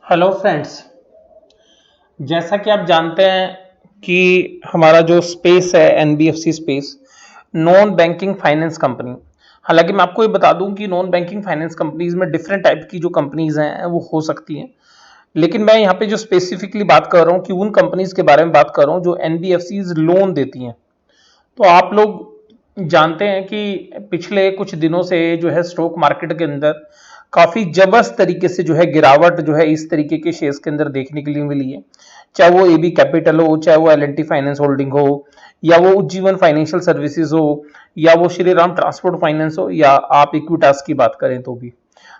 Hello friends. जैसा कि आप जानते हैं कि हमारा जो स्पेस है NBFC space, non banking finance company. हालांकि मैं आपको ये बता दूं कि नॉन बैंकिंग फाइनेंस कंपनीज में डिफरेंट टाइप की जो कंपनीज हैं वो हो सकती हैं, लेकिन मैं यहाँ पे जो स्पेसिफिकली बात कर रहा हूँ कि उन कंपनीज के बारे में बात कर रहा हूँ जो एनबीएफसी लोन देती हैं। तो आप लोग जानते हैं कि पिछले कुछ दिनों से जो है स्टॉक मार्केट के अंदर काफी जबरदस्त तरीके से जो है गिरावट जो है इस तरीके के शेयर्स के अंदर देखने के लिए मिली है। चाहे वो एबी कैपिटल हो, चाहे वो L and T finance holding हो, या वो उज्जीवन फाइनेंशियल सर्विसेज हो, या वो श्री राम ट्रांसपोर्ट फाइनेंस हो, या आप इक्विटास की बात करें तो भी।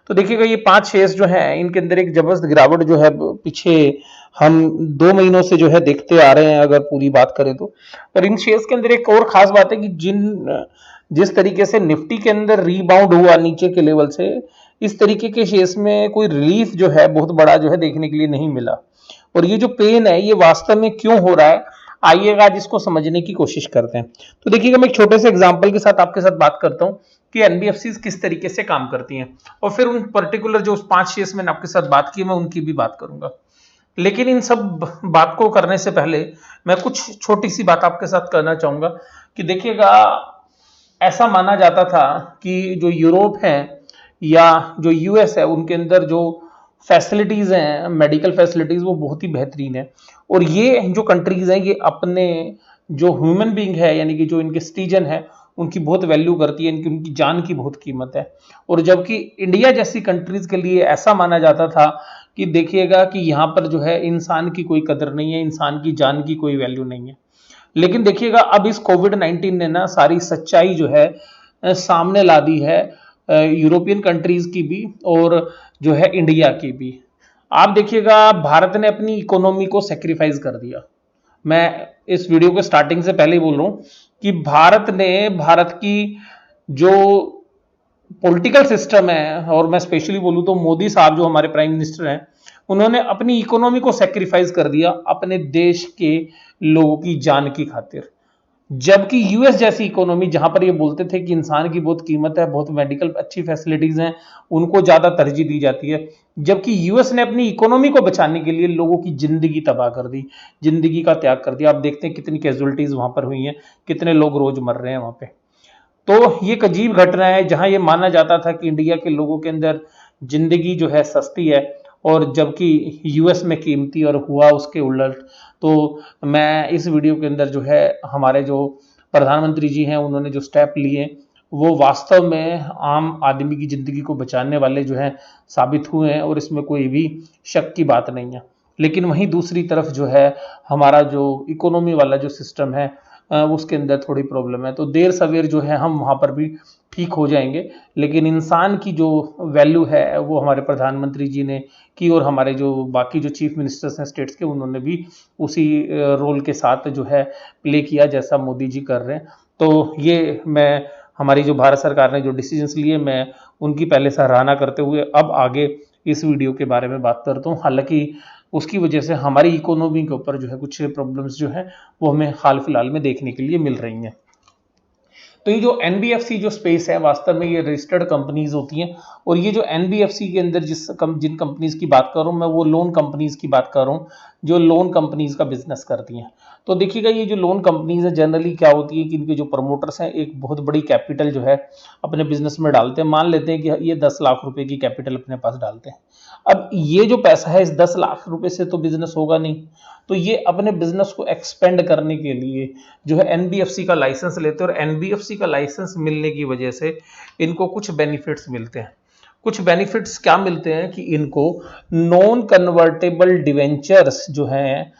तो देखिएगा ये 5 शेयर्स जो हैं इनके अंदर एक जबरदस्त गिरावट जो है पीछे हम 2 महीनों से जो है देखते आ रहे हैं अगर पूरी बात करें तो। पर इन शेयर्स के अंदर एक और खास बात है कि जिस तरीके से निफ्टी के अंदर रीबाउंड हुआ नीचे के लेवल से, इस तरीके के शेयर्स में कोई रिलीफ जो है बहुत बड़ा जो है देखने के लिए नहीं मिला। और ये जो पेन है ये वास्तव में क्यों हो रहा है, आइएगा आज इसको समझने की कोशिश करते हैं। तो देखिएगा मैं एक छोटे से एग्जांपल के साथ आपके साथ बात करता हूँ कि एनबीएफसी किस तरीके से काम करती हैं, और फिर उन पर्टिकुलर जो 5 शेयर्स मैंने आपके साथ बात की मैं उनकी भी बात करूंगा। लेकिन इन सब बात को करने से पहले मैं कुछ छोटी सी बात आपके साथ करना चाहूंगा कि देखिएगा, ऐसा माना जाता था कि जो यूरोप है या जो यूएस है उनके अंदर जो फैसिलिटीज हैं, मेडिकल फैसिलिटीज, वो बहुत ही बेहतरीन है। और ये जो कंट्रीज हैं ये अपने जो ह्यूमन बीइंग है यानी कि जो इनके सिटीजन है उनकी बहुत वैल्यू करती है, इनकी उनकी जान की बहुत कीमत है। और जबकि इंडिया जैसी कंट्रीज के लिए ऐसा माना जाता था कि देखिएगा कि यहाँ पर जो है इंसान की कोई कदर नहीं है, इंसान की जान की कोई वैल्यू नहीं है। लेकिन देखिएगा अब इस कोविड 19 ने ना सारी सच्चाई जो है सामने ला दी है, यूरोपियन कंट्रीज की भी और जो है इंडिया की भी। आप देखिएगा भारत ने अपनी इकोनॉमी को सेक्रीफाइस कर दिया। मैं इस वीडियो के स्टार्टिंग से पहले ही बोल रहा हूं कि भारत की जो पॉलिटिकल सिस्टम है, और मैं स्पेशली बोलूं तो मोदी साहब जो हमारे प्राइम मिनिस्टर हैं, उन्होंने अपनी इकोनॉमी को सेक्रीफाइस कर दिया अपने देश के लोगों की जान की खातिर। जबकि यूएस जैसी इकोनॉमी जहां पर ये बोलते थे कि इंसान की बहुत कीमत है, बहुत मेडिकल अच्छी फैसिलिटीज हैं, उनको ज्यादा तरजीह दी जाती है। जबकि यूएस ने अपनी इकोनॉमी को बचाने के लिए लोगों की जिंदगी तबाह कर दी, जिंदगी का त्याग कर दिया। आप देखते हैं कितनी कैजुअलिटीज वहां पर हुई हैं, कितने लोग रोज मर रहे हैं वहां पे। तो ये एक अजीब घटना है जहां ये माना जाता था कि इंडिया के लोगों के अंदर जिंदगी जो है सस्ती है, और जबकि यूएस में कीमती, और हुआ उसके उलट। तो मैं इस वीडियो के अंदर जो है हमारे जो प्रधानमंत्री जी हैं उन्होंने जो स्टेप लिए वो वास्तव में आम आदमी की जिंदगी को बचाने वाले जो है साबित हुए हैं, और इसमें कोई भी शक की बात नहीं है। लेकिन वहीं दूसरी तरफ जो है हमारा जो इकोनॉमी वाला जो सिस्टम है उसके अंदर थोड़ी प्रॉब्लम है। तो देर सवेर जो है हम वहां पर भी ठीक हो जाएंगे, लेकिन इंसान की जो वैल्यू है वो हमारे प्रधानमंत्री जी ने की, और हमारे जो बाकी जो चीफ मिनिस्टर्स हैं स्टेट्स के उन्होंने भी उसी रोल के साथ जो है प्ले किया जैसा मोदी जी कर रहे हैं। तो ये मैं हमारी जो भारत सरकार ने जो डिसीजंस लिए मैं उनकी पहले सराहना करते हुए अब आगे इस वीडियो के बारे में बात करता हूँ। हालांकि उसकी वजह से हमारी इकोनॉमी के ऊपर जो है कुछ प्रॉब्लम्स जो है वो हमें हाल फिलहाल में देखने के लिए मिल रही हैं। तो ये जो एनबीएफसी जो स्पेस है वास्तव में ये रजिस्टर्ड कंपनीज होती हैं, और ये जो एनबीएफसी के अंदर जिन कंपनीज की बात कर रहा हूँ मैं वो लोन कंपनीज की बात कर रहा हूँ जो लोन कंपनीज का बिजनेस करती हैं। तो देखिएगा ये जो लोन कंपनीज है जनरली क्या होती है कि इनके जो प्रमोटर्स हैं एक बहुत बड़ी कैपिटल जो है अपने बिजनेस में डालते हैं। मान लेते हैं कि ये 10 लाख रुपए की कैपिटल अपने पास डालते हैं। अब ये जो पैसा है इस 10 लाख रुपए से तो बिजनेस होगा नहीं, तो ये अपने बिजनेस को एक्सपेंड करने के लिए जो है एनबीएफसी का लाइसेंस लेते हैं, और एनबीएफसी का लाइसेंस मिलने की वजह से इनको कुछ बेनिफिट्स मिलते हैं। कुछ बेनिफिट्स क्या मिलते हैं कि इनको नॉन कन्वर्टेबल डिवेंचर्स जो हैं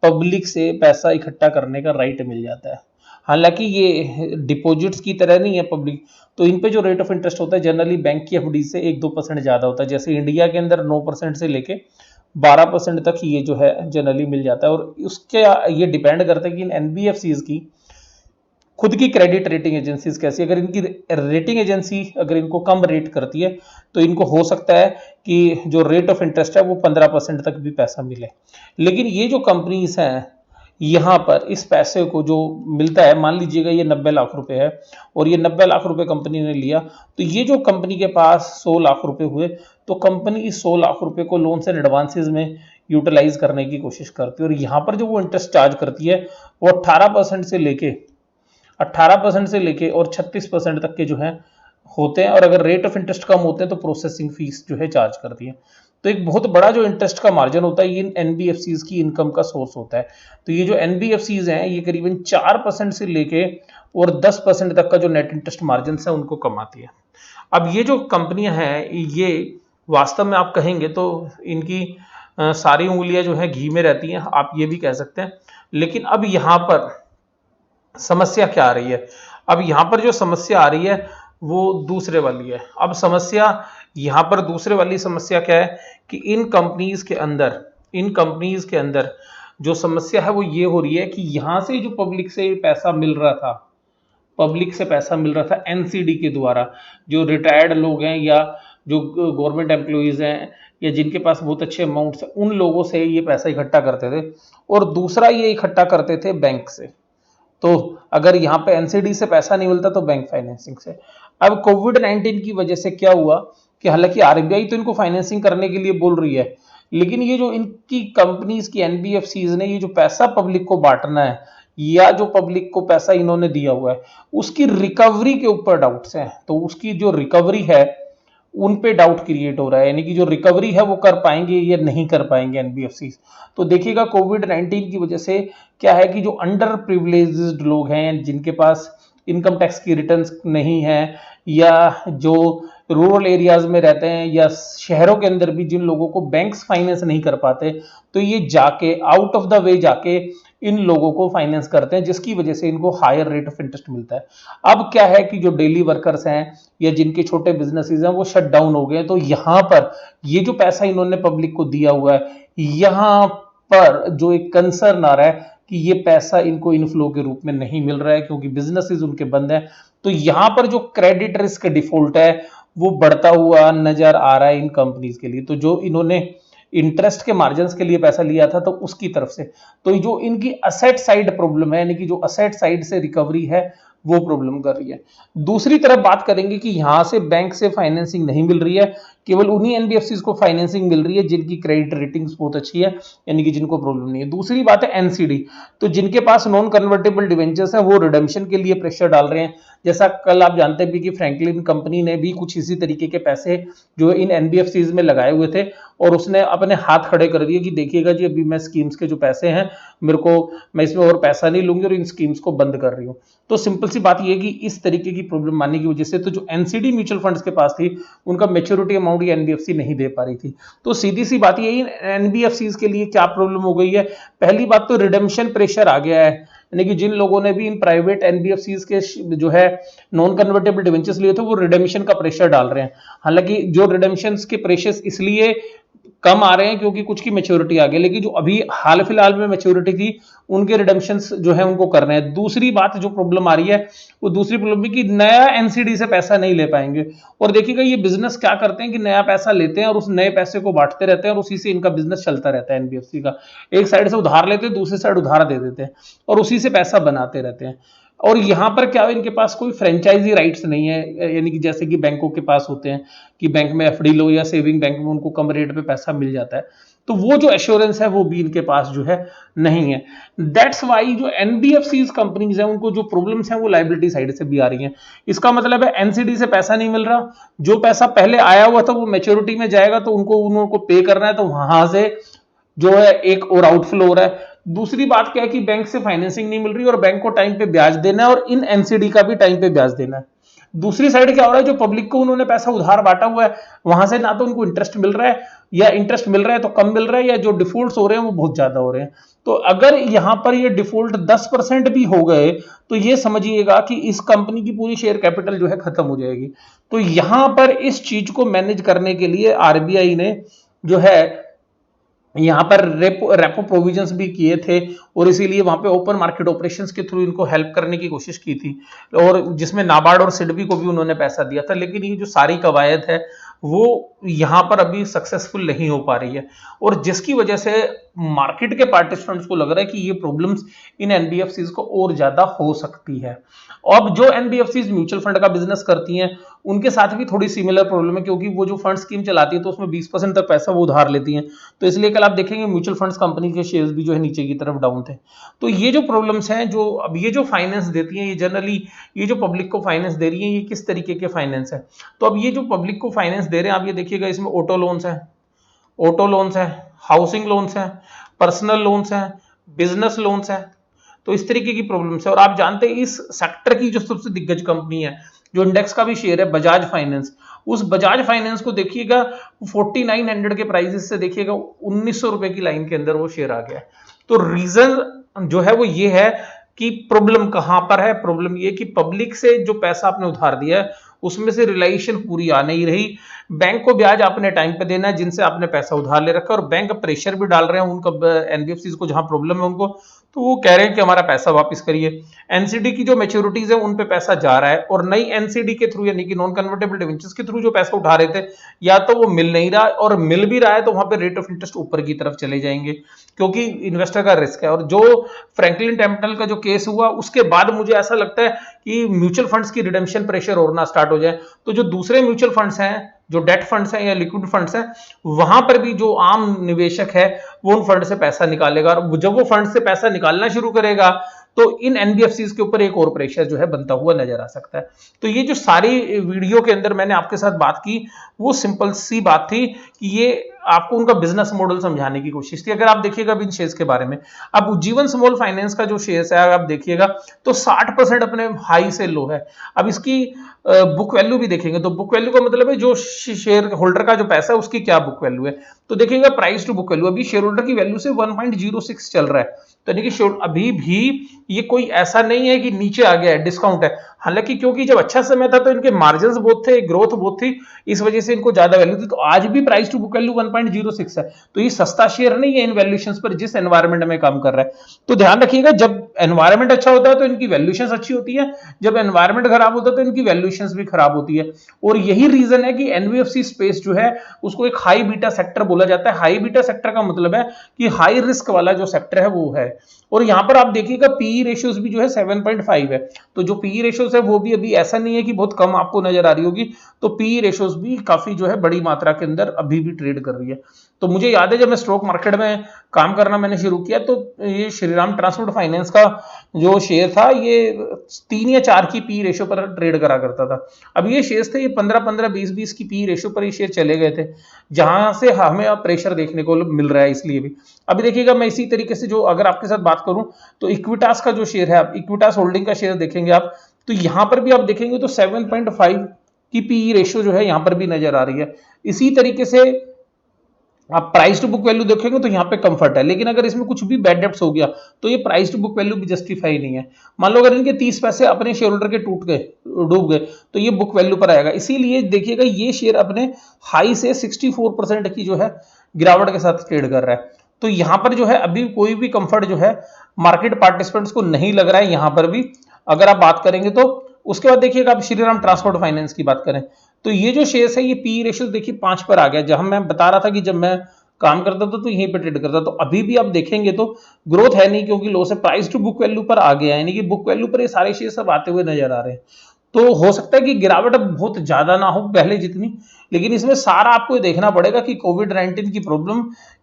पब्लिक से पैसा इकट्ठा करने का राइट मिल जाता है। हालांकि ये डिपॉजिट्स की तरह नहीं है पब्लिक, तो इन पे जो रेट ऑफ इंटरेस्ट होता है जनरली बैंक की एफडी से 1-2% ज्यादा होता है। जैसे इंडिया के अंदर 9% से लेके 12% तक ये जो है जनरली मिल जाता है। और उसके ये डिपेंड करता है कि इन एनबीएफसीज की खुद की क्रेडिट रेटिंग एजेंसीज कैसी, अगर इनकी रेटिंग एजेंसी अगर इनको कम रेट करती है तो इनको हो सकता है कि जो रेट ऑफ इंटरेस्ट है वो 15% तक भी पैसा मिले। लेकिन ये जो कंपनीज हैं यहाँ पर इस पैसे को जो मिलता है, मान लीजिएगा ये 90 लाख रुपए है और ये 90 लाख रुपए कंपनी ने लिया, तो ये जो कंपनी के पास 100 लाख रुपए हुए तो कंपनी इस 100 लाख रुपए को लोन्स एंड एडवांसेस में यूटिलाइज करने की कोशिश करती है, और यहाँ पर जो वो इंटरेस्ट चार्ज करती है वो 18% से लेके और 36% तक के जो है होते हैं, और अगर रेट ऑफ इंटरेस्ट कम होते हैं तो प्रोसेसिंग फीस जो है चार्ज करती है। तो एक बहुत बड़ा जो इंटरेस्ट का मार्जिन होता है ये एनबीएफसीज की इनकम का सोर्स होता है। तो ये जो एनबीएफसीज हैं ये करीबन 4% से लेके और 10% तक का जो नेट इंटरेस्ट मार्जिन है उनको कमाती है। अब ये जो कंपनियां हैं ये वास्तव में आप कहेंगे तो इनकी सारी उंगलियां जो है घी में रहती हैं, आप ये भी कह सकते हैं। लेकिन अब यहां पर समस्या क्या आ रही है? अब यहां पर जो समस्या आ रही है वो दूसरे वाली है। अब समस्या यहां पर दूसरे वाली समस्या क्या है कि इन कंपनीज के अंदर जो समस्या है वो ये हो रही है कि यहां से जो पब्लिक से पैसा मिल रहा था एनसीडी के द्वारा, जो रिटायर्ड लोग हैं या जो गवर्नमेंट एम्प्लॉइज हैं या जिनके पास बहुत अच्छे अमाउंट्स हैं, उन लोगों से ये पैसा इकट्ठा करते थे, और दूसरा ये इकट्ठा करते थे बैंक से। तो अगर यहाँ पे एनसीडी से पैसा नहीं मिलता तो बैंक फाइनेंसिंग से। अब कोविड-19 की वजह से क्या हुआ कि हालांकि आरबीआई तो इनको फाइनेंसिंग करने के लिए बोल रही है, लेकिन ये जो इनकी कंपनीज की एनबीएफसीज ने ये जो पैसा पब्लिक को बांटना है या जो पब्लिक को पैसा इन्होंने दिया हुआ है उसकी रिकवरी के ऊपर डाउट्स हैं। तो उसकी जो रिकवरी है उन पे डाउट क्रिएट हो रहा है, यानी कि जो रिकवरी है वो कर पाएंगे या नहीं कर पाएंगे एनबीएफसी। तो देखिएगा कोविड-19 की वजह से क्या है कि जो अंडर प्रिविलेज्ड लोग हैं जिनके पास इनकम टैक्स की रिटर्न्स नहीं है, या जो रूरल एरियाज में रहते हैं या शहरों के अंदर भी जिन लोगों को बैंक्स फाइनेंस नहीं कर पाते, तो ये जाके आउट ऑफ द वे जाके इन लोगों को फाइनेंस करते हैं, जिसकी वजह से इनको हायर रेट ऑफ इंटरेस्ट मिलता है। अब क्या है कि जो डेली वर्कर्स हैं या जिनके छोटे बिजनेसेस हैं वो शट डाउन हो गए, तो यहां पर ये जो पैसा इन्होंने पब्लिक को दिया हुआ है, यहां पर जो एक कंसर्न आ रहा है कि ये पैसा इनको इनफ्लो के रूप में नहीं मिल रहा है क्योंकि बिजनेसेस उनके बंद हैं। तो यहां पर जो क्रेडिट रिस्क डिफॉल्ट है वो बढ़ता हुआ नजर आ रहा है इन कंपनीज के लिए। तो जो इन्होंने इंटरेस्ट के मार्जिन के लिए पैसा लिया था तो उसकी तरफ से, तो जो इनकी असेट साइड प्रॉब्लम है, यानी कि जो असेट साइड से रिकवरी है वो प्रॉब्लम कर रही है। दूसरी तरफ बात करेंगे कि यहां से बैंक से फाइनेंसिंग नहीं मिल रही है, केवल उन्हीं एनबीएफसी को फाइनेंसिंग मिल रही है जिनकी क्रेडिट रेटिंग्स बहुत अच्छी है, यानी कि जिनको प्रॉब्लम नहीं है। दूसरी बात है एनसीडी, तो जिनके पास नॉन कन्वर्टेबल डिवेंचर्स हैं वो रिडेम्पशन के लिए प्रेशर डाल रहे हैं। जैसा कल आप जानते भी कि फ्रैंकलिन कंपनी ने भी कुछ इसी तरीके के पैसे जो इन एनबीएफसीज में लगाए हुए थे, और उसने अपने हाथ खड़े कर दिए कि देखिएगा जी अभी मैं स्कीम्स के जो पैसे हैं मैं इसमें और पैसा नहीं लूंगी और इन स्कीम्स को बंद कर रही हूँ। तो सिंपल सी बात यह कि इस तरीके की प्रॉब्लम मानने की वजह से तो जो एनसीडी म्यूचुअल फंड्स के पास थी उनका मेच्योरिटी अमाउंट ये एनबीएफसी नहीं दे पा रही थी। तो सीधी सी बात यही एनबीएफसी के लिए क्या प्रॉब्लम हो गई है? पहली बात तो रिडेम्पशन प्रेशर आ गया है, यानी कि जिन लोगों ने भी इन प्राइवेट एनबीएफसी के जो है नॉन कन्वर्टेबल डिवेंचर्स लिए थे वो रिडेम्पशन का प्रेशर डाल रहे हैं। हालांकि जो रिडेम्पशन के प्रेशर इसलिए कम आ रहे हैं क्योंकि कुछ की मेच्योरिटी आ गई, लेकिन जो अभी हाल फिलहाल में मेच्योरिटी थी उनके रिडेम्पशंस जो है उनको करने हैं। दूसरी बात जो प्रॉब्लम आ रही है वो दूसरी प्रॉब्लम है कि नया एनसीडी से पैसा नहीं ले पाएंगे। और देखिएगा ये बिजनेस क्या करते हैं कि नया पैसा लेते हैं और उस नए पैसे को बांटते रहते हैं और उसी से इनका बिजनेस चलता रहता है एनबीएफसी का। एक साइड से उधार लेते हैं, दूसरी साइड उधार दे देते हैं और उसी से पैसा बनाते रहते हैं। और यहां पर क्या है, इनके पास कोई फ्रेंचाइजी राइट्स नहीं है, यानी कि जैसे कि बैंकों के पास होते हैं कि बैंक में एफडी लो या सेविंग बैंक में उनको कम रेट पे पैसा मिल जाता है, तो वो जो एश्योरेंस है वो भी इनके पास जो है नहीं है। दैट्स वाई जो एनबीएफसी कंपनीज हैं उनको जो प्रॉब्लम्स हैं वो लाइबिलिटी साइड से भी आ रही हैं। इसका मतलब है एनसीडी से पैसा नहीं मिल रहा, जो पैसा पहले आया हुआ था वो मैच्योरिटी में जाएगा तो उनको पे करना है, तो वहां से जो है एक और आउटफ्लो हो रहा है। दूसरी बात क्या है कि बैंक से फाइनेंसिंग नहीं मिल रही और बैंक को टाइम पे ब्याज देना है और इन एनसीडी का भी टाइम पे ब्याज देना है। दूसरी साइड क्या हो रहा है, जो पब्लिक को उन्होंने पैसा उधार बांटा हुआ है वहां से ना तो उनको इंटरेस्ट मिल रहा है, या इंटरेस्ट मिल रहा है तो कम मिल रहा है, या जो डिफॉल्ट्स हो रहे हैं वो बहुत ज्यादा हो रहे हैं। तो अगर यहां पर ये डिफॉल्ट 10% भी हो गए तो ये समझिएगा कि इस कंपनी की पूरी शेयर कैपिटल जो है खत्म हो जाएगी। तो यहां पर इस चीज को मैनेज करने के लिए आरबीआई ने जो है यहां पर रेपो प्रोविजंस भी किए थे, और इसीलिए वहां पे ओपन मार्केट ऑपरेशंस के थ्रू इनको हेल्प करने की कोशिश की थी, और जिसमें नाबार्ड और सिडबी को भी उन्होंने पैसा दिया था। लेकिन ये जो सारी कवायद है वो यहां पर अभी सक्सेसफुल नहीं हो पा रही है, और जिसकी वजह से मार्केट के पार्टिसिपेंट्स को लग रहा है कि ये प्रॉब्लम्स इन एनबीएफसीज को और ज्यादा हो सकती है। अब जो एनबीएफसीज म्यूचुअल फंड का बिजनेस करती हैं उनके साथ भी थोड़ी सिमिलर प्रॉब्लम है, क्योंकि वो जो फंड स्कीम चलाती है तो उसमें 20% तक पैसा वो उधार लेती हैं। तो इसलिए कल आप देखेंगे म्यूचुअल फंड्स कंपनी के शेयर्स भी जो है नीचे की तरफ डाउन थे। तो ये जो प्रॉब्लम्स हैं, जो अब ये जो फाइनेंस देती हैं, ये जनरली ये जो पब्लिक को फाइनेंस दे रही है, ये किस तरीके के फाइनेंस है। तो अब ये जो पब्लिक को फाइनेंस दे रहे हैं, आप ये देखिएगा, इसमें ऑटो लोन्स है, हाउसिंग लोन्स है, पर्सनल लोन्स है, बिजनेस लोन्स है। तो इस तरीके की प्रॉब्लम्स है। और आप जानते हैं इस सेक्टर की जो सबसे दिग्गज कंपनी है, जो इंडेक्स का भी शेयर है, बजाज फाइनेंस, उस बजाज फाइनेंस को देखिएगा 4900 के प्राइसेस से देखिएगा 1900 रुपए की लाइन के अंदर वो शेयर आ गया। तो रीजन जो है वो ये है कि प्रॉब्लम कहां पर है। प्रॉब्लम ये कि पब्लिक से जो पैसा आपने उधार दिया है उसमें से रिलाइजेशन पूरी आ नहीं रही। बैंक को ब्याज आपने टाइम पे देना है जिनसे आपने पैसा उधार ले रखा है, और बैंक प्रेशर भी डाल रहे हैं उनका, एनबीएफसी को जहां प्रॉब्लम है उनको, तो वो कह रहे हैं कि हमारा पैसा वापस करिए। एनसीडी की जो मैच्योरिटीज है उन पे पैसा जा रहा है, और नई एनसीडी के थ्रू यानी कि नॉन कन्वर्टेबल डिवेंचर्स के थ्रू जो पैसा उठा रहे थे, या तो वो मिल नहीं रहा, और मिल भी रहा है तो वहां पे रेट ऑफ इंटरेस्ट ऊपर की तरफ चले जाएंगे, क्योंकि इन्वेस्टर का रिस्क है। और जो फ्रैंकलिन टेम्पटन का जो केस हुआ उसके बाद मुझे ऐसा लगता है कि म्यूचुअल फंड्स की रिडेम्पशन प्रेशर और ना स्टार्ट हो जाए, तो जो दूसरे म्यूचुअल फंड्स हैं, जो डेट फंड्स हैं या लिक्विड फंड्स हैं, वहां पर भी जो आम निवेशक है वो उन फंड से पैसा निकालेगा, और जब वो फंड से पैसा निकालना शुरू करेगा तो इन एनबीएफसीज के ऊपर एक और प्रेशर जो है बनता हुआ नजर आ सकता है। तो ये जो सारी वीडियो के अंदर मैंने आपके साथ बात की, वो सिंपल सी बात थी कि ये आपको उनका बिजनेस मॉडल समझाने की कोशिश थी। अगर आप देखिएगा इन शेयर्स के बारे में, अब उज्जीवन स्मॉल फाइनेंस का जो शेयर्स है आप देखिएगा तो 60% अपने हाई से लो है। अब इसकी बुक वैल्यू भी देखेंगे तो बुक वैल्यू का मतलब है जो शेयर होल्डर का जो पैसा है उसकी क्या बुक वैल्यू है। तो देखिएगा प्राइस टू बुक वैल्यू अभी शेयर होल्डर की वैल्यू से 1.06 चल रहा है। तो यानी कि अभी भी ये कोई ऐसा नहीं है कि नीचे आ गया है, डिस्काउंट है। हालांकि क्योंकि जब अच्छा समय था तो इनके मार्जिन बहुत थे, ग्रोथ बहुत थी, इस वजह से इनको ज्यादा वैल्यू थी। तो आज भी प्राइस टू बुक वैल्यू 1.06 है। तो ये सस्ता शेयर नहीं है इन वैल्यूएशंस पर जिस एनवायरमेंट में काम कर रहा है। तो ध्यान रखिएगा, जब एनवायरमेंट अच्छा होता है तो इनकी वैल्यूएशंस अच्छी होती है, जब एनवायरमेंट खराब होता है तो इनकी वैल्यूएशंस भी खराब होती है। और यही रीजन है कि एनबीएफसी स्पेस जो है उसको एक हाई बीटा सेक्टर बोला जाता है। हाई बीटा सेक्टर का मतलब है कि हाई रिस्क वाला जो सेक्टर है वो है। और यहां पर आप देखिएगा पीई रेशियोज भी जो है 7.5 है। तो जो पीई रेशियोज है वो भी अभी ऐसा नहीं है कि बहुत कम आपको नजर आ रही होगी, तो पीई रेशियोज भी काफी जो है बड़ी मात्रा के अंदर अभी भी ट्रेड कर रही है। तो मुझे याद है जब मैं स्टॉक मार्केट में काम करना मैंने शुरू किया तो ये श्रीराम ट्रांसपोर्ट फाइनेंस का जो शेयर था ये 3 या 4 की पी रेशियो पर ट्रेड करा करता था। अब ये शेयर थे ये 15-15 20-20 की पी रेशियो पर ये शेयर चले गए थे, जहां से हमें अब प्रेशर देखने को मिल रहा है। इसलिए भी अभी देखिएगा मैं इसी तरीके से जो अगर आपके साथ बात करूं तो इक्विटास का जो शेयर है, आप इक्विटास होल्डिंग का शेयर देखेंगे आप, तो यहां पर भी आप देखेंगे तो 7.5 की पीई रेशियो जो है यहां पर भी नजर आ रही है। इसी तरीके से आप प्राइस टू बुक वैल्यू देखेंगे तो यहाँ पे कंफर्ट है, लेकिन अगर इसमें कुछ भी बैड डेब्ट्स हो गया तो ये प्राइस टू बुक वैल्यू भी जस्टिफाई नहीं है। मान लो अगर इनके 30 पैसे अपने शेयर होल्डर के टूट गए, डूब गए, तो ये बुक वैल्यू पर आएगा। इसीलिए देखिएगा ये शेयर अपने हाई से 64% की जो है गिरावट के साथ ट्रेड कर रहा है। तो यहां पर जो है अभी कोई भी कंफर्ट जो है मार्केट पार्टिसिपेंट्स को नहीं लग रहा है यहां पर भी, अगर आप बात करेंगे तो। उसके बाद देखिएगा आप श्रीराम ट्रांसपोर्ट फाइनेंस की बात करें तो ये जो शेयर्स है ये पी रेशियो देखिए 5 पर आ गया, जहां मैं बता रहा था कि जब मैं काम करता था तो यहीं पे ट्रेड करता। तो अभी भी आप देखेंगे तो ग्रोथ है नहीं, क्योंकि लो से प्राइस टू बुक वैल्यू पर आ गया है, यानी कि बुक वैल्यू पर ये सारे शेयर सब आते हुए नजर आ रहे हैं। तो हो सकता है कि गिरावट अब बहुत ज्यादा ना हो पहले जितनी, लेकिन इसमें सारा आपको देखना पड़ेगा कि कोविड-19 की प्रॉब्लम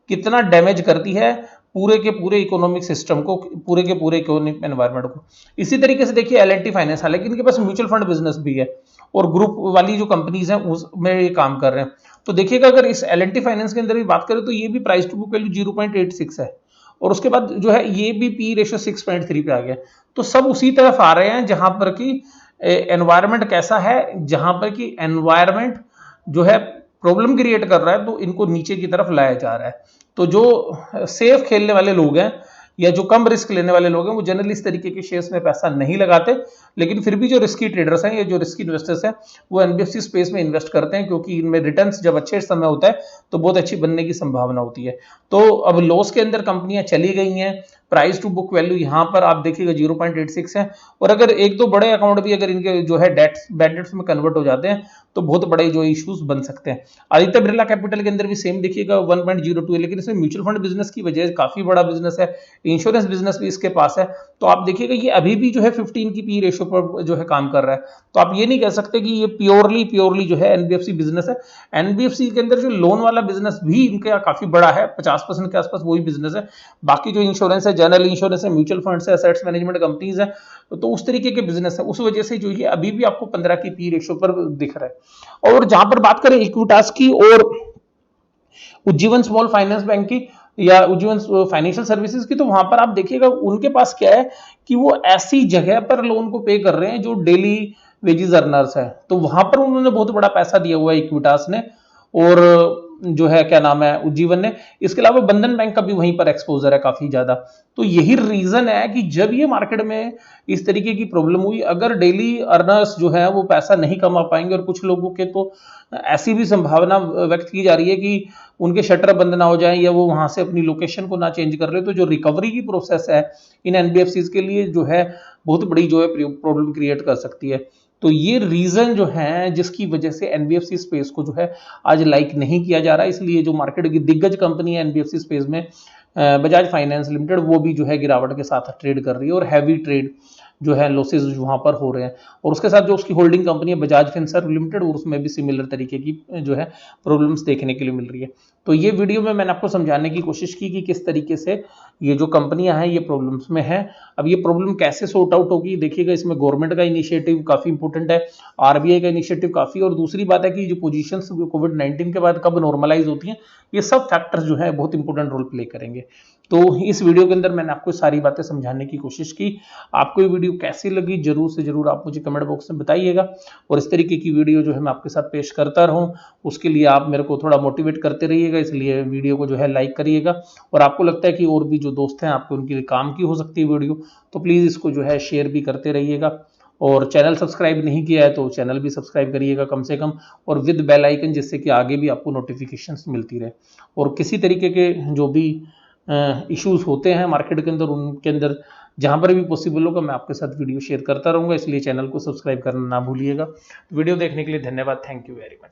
कितना डैमेज करती है पूरे के पूरे इकोनॉमिक सिस्टम को, पूरे के पूरे इकोनॉमिक एनवायरनमेंट को। इसी तरीके से देखिए एल&टी फाइनेंस, हालांकि इनके पास म्यूचुअल फंड बिजनेस भी है और ग्रुप वाली जो कंपनीज हैं उसमें ये काम कर रहे हैं। तो देखिएगा अगर इस एल&टी फाइनेंस के अंदर भी बात करें तो ये भी प्राइस टू बुक वैल्यू 0.86 है, और उसके बाद जो है ये भी पी रेशियो 6.3 पे आ गया। तो सब उसी तरफ आ रहे हैं जहां पर कि एनवायरनमेंट कैसा है, जहां पर कि एनवायरनमेंट जो है प्रॉब्लम क्रिएट कर रहा है, तो इनको नीचे की तरफ लाया जा रहा है। तो जो सेफ खेलने वाले लोग हैं या जो कम रिस्क लेने वाले लोग हैं वो जनरली इस तरीके के शेयर्स में पैसा नहीं लगाते, लेकिन फिर भी जो रिस्की ट्रेडर्स हैं या जो रिस्की इन्वेस्टर्स हैं वो एनबीएफसी स्पेस में इन्वेस्ट करते हैं, क्योंकि इनमें रिटर्न्स जब अच्छे समय होता है तो बहुत अच्छी बनने की संभावना होती है। तो अब लॉस के अंदर कंपनियां चली गई हैं, प्राइस टू बुक वैल्यू यहाँ पर आप देखिएगा 0.86 है, और अगर एक दो बड़े अकाउंट भी अगर इनके जो है डेट्स बैड डेट्स में कन्वर्ट हो जाते हैं तो बहुत बड़े जो इश्यूज बन सकते हैं। आदित्य बिरला कैपिटल के अंदर भी सेम देखिएगा 1.02 है, लेकिन इसमें म्यूचुअल फंड बिजनेस की वजह से काफी बड़ा बिजनेस है, इंश्योरेंस बिजनेस भी इसके पास है, तो आप देखिएगा ये अभी भी जो है 15 की पी रेशियो पर जो है काम कर रहा है। तो आप ये नहीं कह सकते कि ये प्योरली जो है एनबीएफसी बिजनेस है। एनबीएफसी के अंदर जो लोन वाला बिजनेस भी इनका काफी बड़ा है, 50% के आसपास वही बिजनेस है। बाकी जो इंश्योरेंस है, जनरल इंश्योरेंस है, म्यूचुअल फंड्स है, एसेट्स मैनेजमेंट कंपनीज है, तो उस तरीके के बिजनेस है, उस वजह से जो ये अभी भी आपको 15 की पी रेशियो पर दिख रहा है। और जहां पर बात करें इक्विटास की और उज्जीवन स्मॉल फाइनेंस बैंक की या उज्जीवन फाइनेंशियल सर्विसेज की, तो वहां पर आप देखिएगा उनके पास क्या है कि वो ऐसी जगह पर लोन को पे कर रहे हैं जो डेली वेजेस अर्नर्स है, तो वहां पर उन्होंने बहुत बड़ा पैसा दिया हुआ है इक्विटास ने, और जो है क्या नाम है उज्जीवन ने। इसके अलावा बंधन बैंक का भी वहीं पर एक्सपोजर है काफी ज्यादा। तो यही रीजन है कि जब ये मार्केट में इस तरीके की प्रॉब्लम हुई, अगर डेली अर्नर्स जो है वो पैसा नहीं कमा पाएंगे, और कुछ लोगों के तो ऐसी भी संभावना व्यक्त की जा रही है कि उनके शटर बंद ना हो जाए या वो वहां से अपनी लोकेशन को ना चेंज कर ले, तो जो रिकवरी की प्रोसेस है इन एनबीएफसी के लिए जो है बहुत बड़ी जो है प्रॉब्लम क्रिएट कर सकती है। तो ये रीजन जो है जिसकी वजह से एनबीएफसी स्पेस को जो है आज लाइक नहीं किया जा रहा है, इसलिए जो मार्केट की दिग्गज कंपनी है एनबीएफसी स्पेस में बजाज फाइनेंस लिमिटेड, वो भी जो है गिरावट के साथ ट्रेड कर रही है, और हैवी ट्रेड जो है लॉसेज वहां पर हो रहे हैं। और उसके साथ जो उसकी होल्डिंग कंपनी है बजाज फिनसर्व लिमिटेड, और उसमें भी सिमिलर तरीके की जो है प्रॉब्लम्स देखने के लिए मिल रही है। तो ये वीडियो में मैंने आपको समझाने की कोशिश की कि किस तरीके से ये जो कंपनियां हैं ये प्रॉब्लम्स में हैं। अब ये प्रॉब्लम कैसे सॉर्ट आउट होगी, देखिएगा इसमें गवर्नमेंट का इनिशिएटिव काफी इंपॉर्टेंट है, आरबीआई का इनिशिएटिव काफी, और दूसरी बात है कि जो पोजीशंस कोविड-19 के बाद कब नॉर्मलाइज होती हैं, ये सब फैक्टर्स जो है बहुत इंपॉर्टेंट रोल प्ले करेंगे। तो इस वीडियो के अंदर मैंने आपको सारी बातें समझाने की कोशिश की। आपको ये वीडियो कैसी लगी जरूर से जरूर आप मुझे कमेंट बॉक्स में बताइएगा, और इस तरीके की वीडियो जो है मैं आपके साथ पेश करता रहूं, उसके लिए आप मेरे को थोड़ा मोटिवेट करते रहिएगा, इसलिए वीडियो को जो है लाइक करिएगा। और आपको लगता है कि और भी जो दोस्त हैं आपके उनके काम की हो सकती है वीडियो, तो प्लीज़ इसको जो है शेयर भी करते रहिएगा। और चैनल सब्सक्राइब नहीं किया है तो चैनल भी सब्सक्राइब करिएगा कम से कम, और विद बेल आइकन, जिससे कि आगे भी आपको नोटिफिकेशंस मिलती रहे। और किसी तरीके के जो भी इश्यूज होते हैं मार्केट के अंदर, उनके अंदर जहां पर भी पॉसिबल होगा मैं आपके साथ वीडियो शेयर करता रहूंगा, इसलिए चैनल को सब्सक्राइब करना ना भूलिएगा। वीडियो देखने के लिए धन्यवाद। Thank you very much.